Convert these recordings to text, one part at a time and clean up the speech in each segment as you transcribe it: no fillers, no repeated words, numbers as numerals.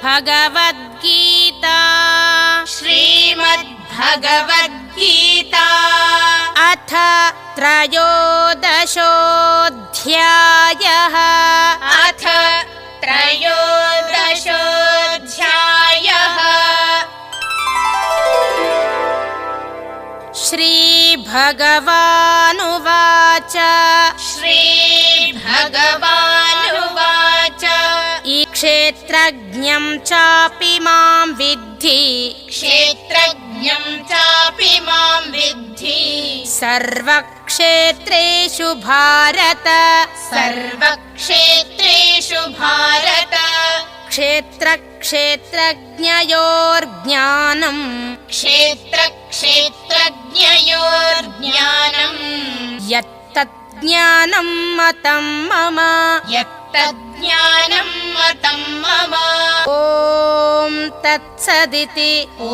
श्रीमद्भगवद्गीता श्रीमद्भगवद्गीता अथ त्रयोदशोऽध्यायः अथ त्रयोदशोऽध्यायः श्रीभगवानुवाच श्रीभगवानुवाच क्षेत्रज्ञं चापि मां विद्धि क्षेत्रज्ञं चापि मां विद्धि सर्वक्षेत्रेषु भारत सर्वक्षेत्रेषु भारत क्षेत्रक्षेत्रज्ञयोर्ज्ञानम् क्षेत्रक्षेत्रज्ञयोर्ज्ञानम् यत्तज्ज्ञानं मतं मम यत्तज्ज्ञानं मतं मम ॐ तत्सदिति ॐ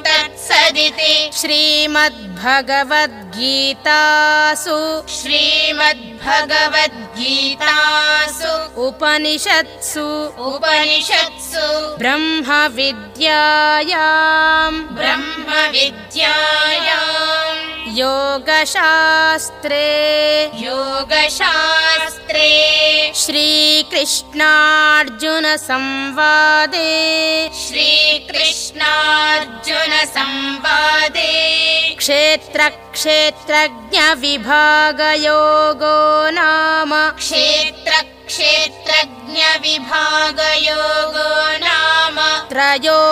तत्सदिति श्रीमद्भगवद्गीतासु श्रीमद्भगवद्गीतासु उपनिषत्सु ब्रह्मविद्यायां योगशास्त्रे श्रीकृष्णार्जुनसंवादे क्षेत्रक्षेत्रज्ञविभागयोगो नाम त्रयोदशोऽध्यायः